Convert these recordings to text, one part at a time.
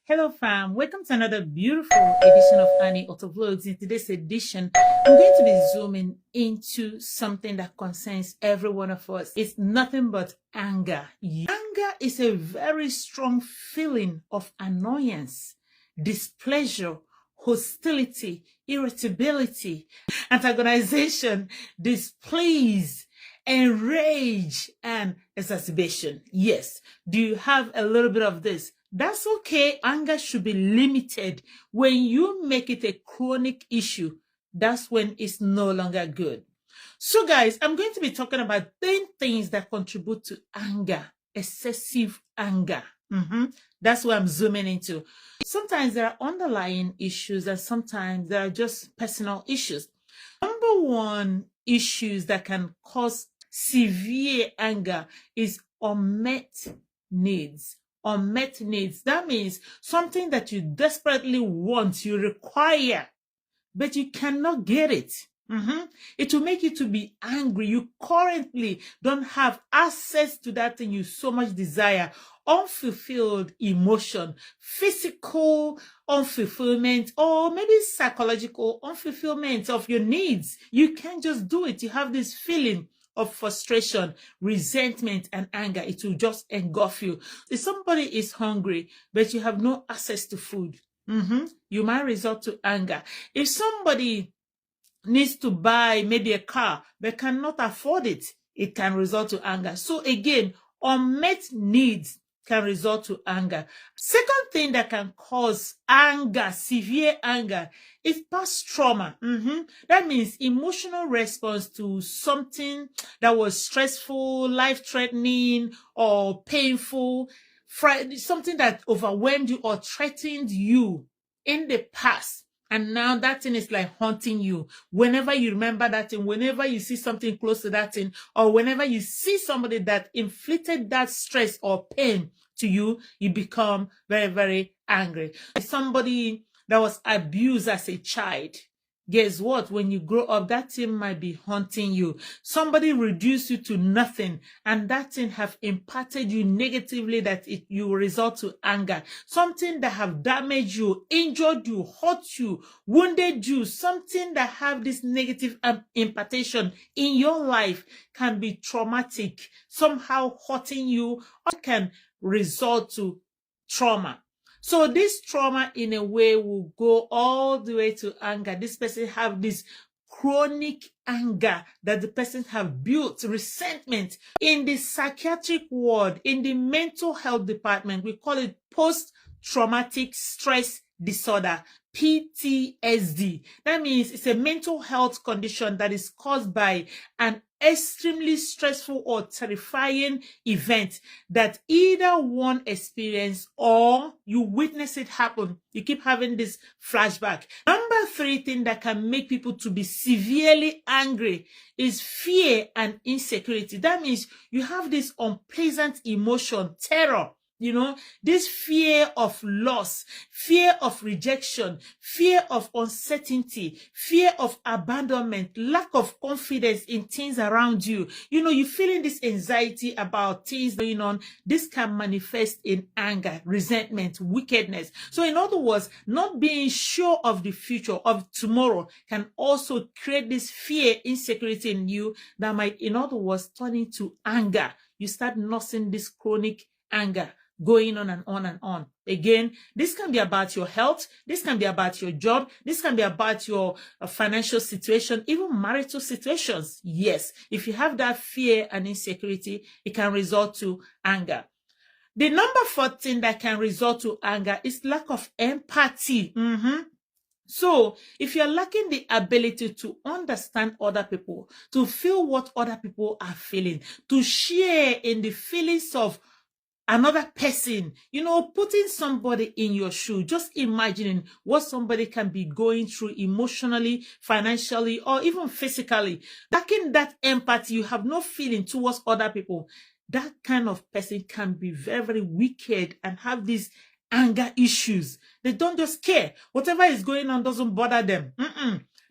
Hello fam, welcome to another beautiful edition of Annie Autovlogs. In today's edition, I'm going to be zooming into something that concerns every one of us. It's nothing but anger. Anger is a very strong feeling of annoyance, displeasure, hostility, irritability, antagonization, displease, enrage, and exacerbation. Yes, do you have a little bit of this? That's okay. Anger should be limited. When you make it a chronic issue, that's when it's no longer good. So guys, I'm going to be talking about 10 things that contribute to anger, excessive anger. That's what I'm zooming into. Sometimes there are underlying issues and sometimes there are just personal issues. Number one issues that can cause severe anger is unmet needs. Unmet needs. That means something that you desperately want, you require, but you cannot get it. It will make you to be angry. You currently don't have access to that thing you so much desire. Unfulfilled emotion, physical unfulfillment, or maybe psychological unfulfillment of your needs. You can't just do it. You have this feeling of frustration, resentment, and anger. It will just engulf you. If somebody is hungry, but you have no access to food, you might resort to anger. If somebody needs to buy maybe a car, but cannot afford it, it can result to anger. So again, unmet needs can result to anger. Second thing that can cause anger, severe anger, is past trauma. That means emotional response to something that was stressful, life-threatening, or painful, something that overwhelmed you or threatened you in the past. And now that thing is like haunting you. Whenever you remember that thing, whenever you see something close to that thing, or whenever you see somebody that inflicted that stress or pain to you, you become very, very angry. Somebody that was abused as a child, guess what? When you grow up, that thing might be haunting you. Somebody reduced you to nothing, and that thing have impacted you negatively, that you result to anger. Something that have damaged you, injured you, hurt you, wounded you, something that have this negative impartation in your life can be traumatic, somehow hurting you, or can result to trauma. So this trauma in a way will go all the way to anger. This person have this chronic anger that the person have built, resentment. In the psychiatric ward, in the mental health department, we call it post-traumatic stress disorder, PTSD. That means it's a mental health condition that is caused by an extremely stressful or terrifying event that either one experience or you witness it happen. You keep having this flashback. Number three thing that can make people to be severely angry is fear and insecurity. That means you have this unpleasant emotion, terror. This fear of loss, fear of rejection, fear of uncertainty, fear of abandonment, lack of confidence in things around you. You're feeling this anxiety about things going on. This can manifest in anger, resentment, wickedness. So in other words, not being sure of the future, of tomorrow, can also create this fear, insecurity in you that might, in other words, turn into anger. You start nursing this chronic anger, going on and on and on. Again, this can be about your health. This can be about your job. This can be about your financial situation, even marital situations. Yes, if you have that fear and insecurity, it can result to anger. The number 4 thing that can result to anger is lack of empathy. So if you're lacking the ability to understand other people, to feel what other people are feeling, to share in the feelings of another person, putting somebody in your shoe, just imagining what somebody can be going through emotionally, financially, or even physically. Lacking that empathy, you have no feeling towards other people. That kind of person can be very, very wicked and have these anger issues. They don't just care. Whatever is going on doesn't bother them.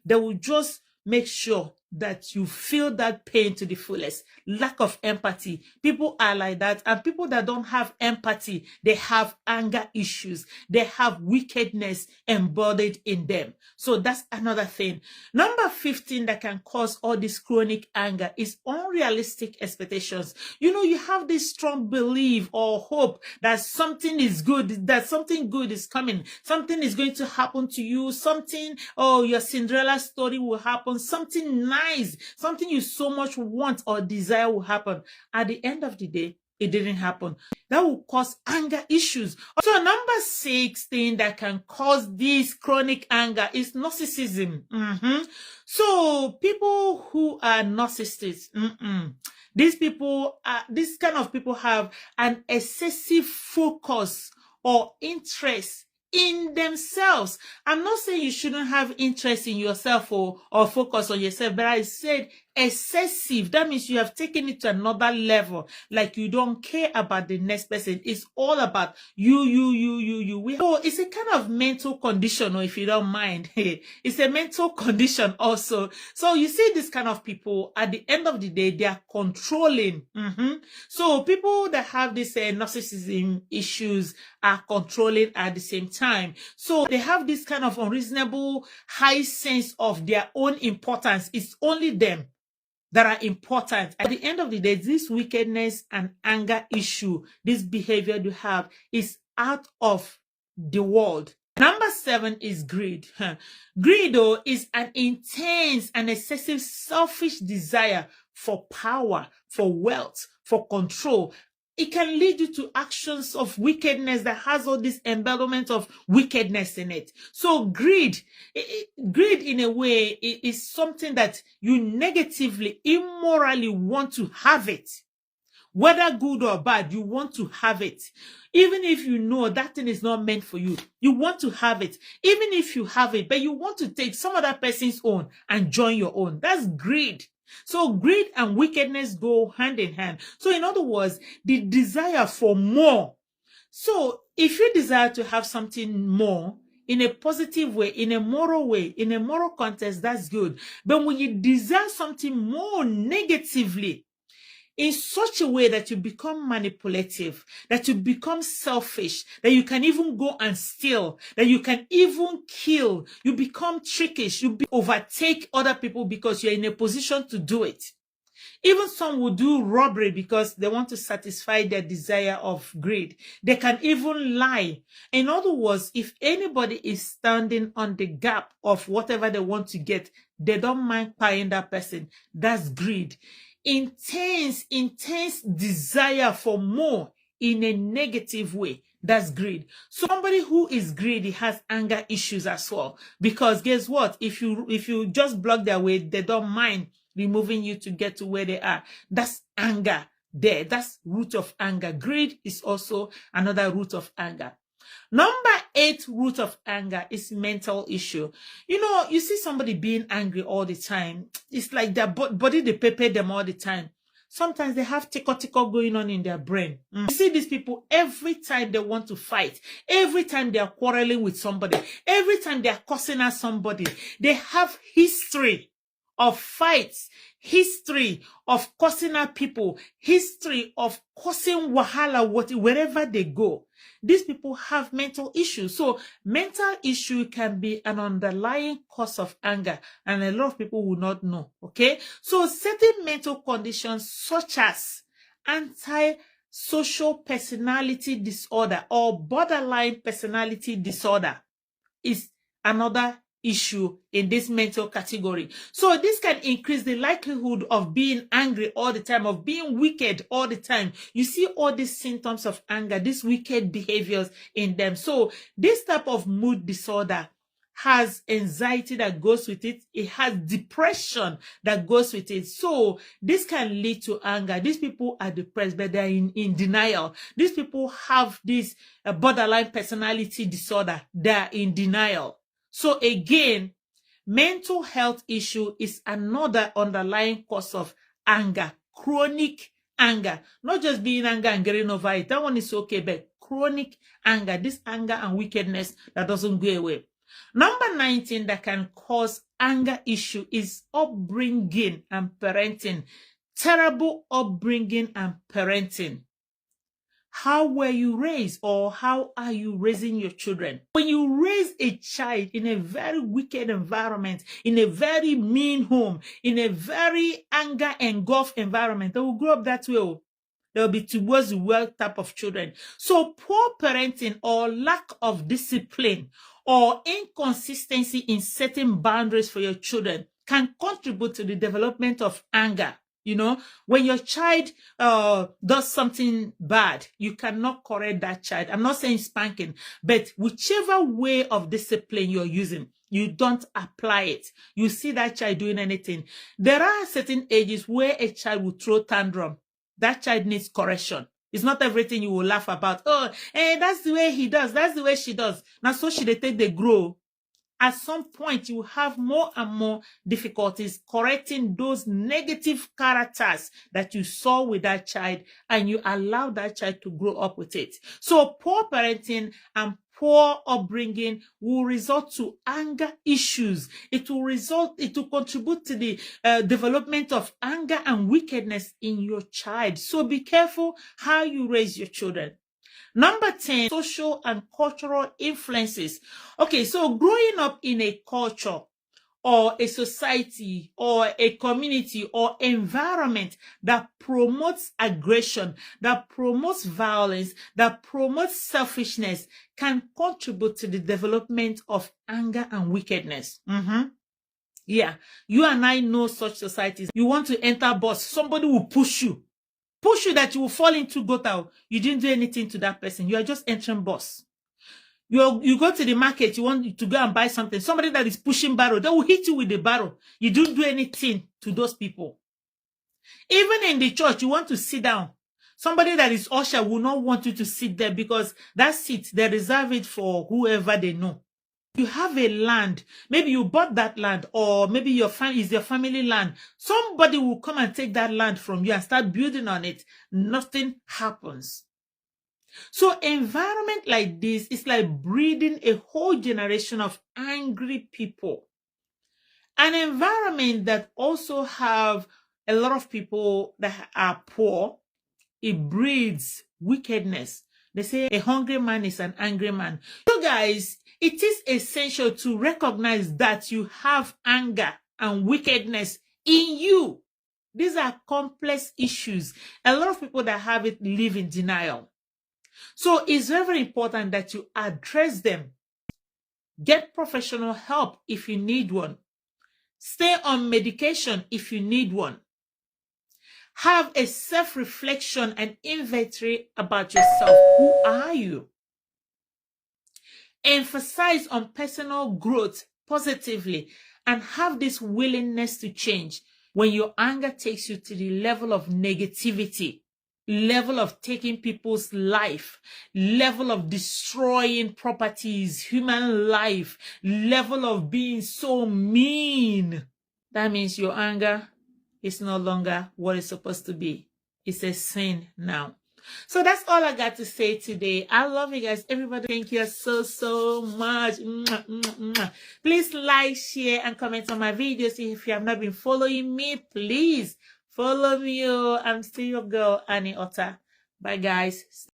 They will just make sure that you feel that pain to the fullest. Lack of empathy. People are like that. And people that don't have empathy, they have anger issues. They have wickedness embodied in them. So that's another thing. Number 15 that can cause all this chronic anger is unrealistic expectations. You have this strong belief or hope that something is good, that something good is coming, something is going to happen to you, something, your Cinderella story will happen, something nice, something you so much want or desire will happen. At the end of the day, it didn't happen. That will cause anger issues. So number 6 thing that can cause this chronic anger is narcissism. So people who are narcissists, these kind of people have an excessive focus or interest in themselves. I'm not saying you shouldn't have interest in yourself or focus on yourself, but I said excessive. That means you have taken it to another level. Like you don't care about the next person. It's all about you. So it's a kind of mental condition, or if you don't mind, it's a mental condition also. So you see this kind of people, at the end of the day, they are controlling. So people that have this narcissism issues are controlling at the same time. So they have this kind of unreasonable high sense of their own importance. It's only them that are important. At the end of the day, this wickedness and anger issue, this behavior you have, is out of the world. Number 7 is greed. Greed, though, is an intense and excessive selfish desire for power, for wealth, for control. It can lead you to actions of wickedness that has all this embellishment of wickedness in it. So greed in a way, is something that you negatively, immorally want to have it. Whether good or bad, you want to have it. Even if you know that thing is not meant for you, you want to have it. Even if you have it, but you want to take some other person's own and join your own. That's greed. So greed and wickedness go hand in hand. So in other words, the desire for more. So if you desire to have something more in a positive way, in a moral context, that's good. But when you desire something more negatively, in such a way that you become manipulative, that you become selfish, that you can even go and steal, that you can even kill, you become trickish, you overtake other people because you're in a position to do it. Even some will do robbery because they want to satisfy their desire of greed. They can even lie. In other words, if anybody is standing on the gap of whatever they want to get, they don't mind paying that person. That's greed. Intense desire for more in a negative way. That's greed. So somebody who is greedy has anger issues as well. Because guess what? If you just block their way, they don't mind removing you to get to where they are. That's anger there. That's root of anger. Greed is also another root of anger. Number 8 root of anger is mental issue. You see somebody being angry all the time. It's like their body, they prepare them all the time. Sometimes they have tickle going on in their brain. You see these people, every time they want to fight, every time they are quarreling with somebody, every time they are cussing at somebody, they have history of fights, history of cussing at people, history of causing wahala wherever they go. These people have mental issues. So mental issue can be an underlying cause of anger, and a lot of people will not know. Okay, so certain mental conditions such as antisocial personality disorder or borderline personality disorder is another issue in this mental category. So this can increase the likelihood of being angry all the time, of being wicked all the time. You see all these symptoms of anger, these wicked behaviors in them. So this type of mood disorder has anxiety that goes with it. It has depression that goes with it. So this can lead to anger. These people are depressed, but they're in denial. These people have this borderline personality disorder. They're in denial. So again, mental health issue is another underlying cause of anger, chronic anger. Not just being angry and getting over it. That one is okay, but chronic anger, this anger and wickedness that doesn't go away. Number 19 that can cause anger issue is upbringing and parenting. Terrible upbringing and parenting. How were you raised, or how are you raising your children? When you raise a child in a very wicked environment, in a very mean home, in a very anger engulfed environment, they will grow up that way. They'll be towards the world type of children. So poor parenting or lack of discipline or inconsistency in setting boundaries for your children can contribute to the development of anger. You know, when your child does something bad, you cannot correct that child. I'm not saying spanking, but whichever way of discipline you're using, you don't apply it. You see that child doing anything. There are certain ages where a child will throw tantrum. That child needs correction. It's not everything you will laugh about. Oh, that's the way he does. That's the way she does. Now, so she they take the grow. At some point, you have more and more difficulties correcting those negative characters that you saw with that child, and you allow that child to grow up with it. So poor parenting and poor upbringing will result to anger issues. It will contribute to the development of anger and wickedness in your child. So be careful how you raise your children. Number 10, social and cultural influences. Okay, so growing up in a culture or a society or a community or environment that promotes aggression, that promotes violence, that promotes selfishness can contribute to the development of anger and wickedness. Yeah, you and I know such societies. You want to enter bus, somebody will push you that you will fall into gutter. You didn't do anything to that person. You are just entering bus. You go to the market, you want to go and buy something. Somebody that is pushing barrow, they will hit you with the barrow. You don't do anything to those people. Even in the church, you want to sit down. Somebody that is usher will not want you to sit there because that seat, they reserve it for whoever they know. You have a land, maybe you bought that land, or maybe your family land. Somebody will come and take that land from you and start building on it. Nothing happens. So environment like this is like breeding a whole generation of angry people. An environment that also have a lot of people that are poor, it breeds wickedness. They say a hungry man is an angry man. So guys, it is essential to recognize that you have anger and wickedness in you. These are complex issues. A lot of people that have it live in denial. So it's very, very important that you address them. Get professional help if you need one. Stay on medication if you need one. Have a self-reflection and inventory about yourself. Who are you? Emphasize on personal growth positively and have this willingness to change. When your anger takes you to the level of negativity, level of taking people's life, level of destroying properties, human life, level of being so mean, that means your anger is no longer what it's supposed to be. It's a sin now. So that's all I got to say today. I love you guys. Everybody, thank you so much. Please like, share, and comment on my videos. If you have not been following me, please follow me. I'm still your girl, Annie Otta. Bye, guys.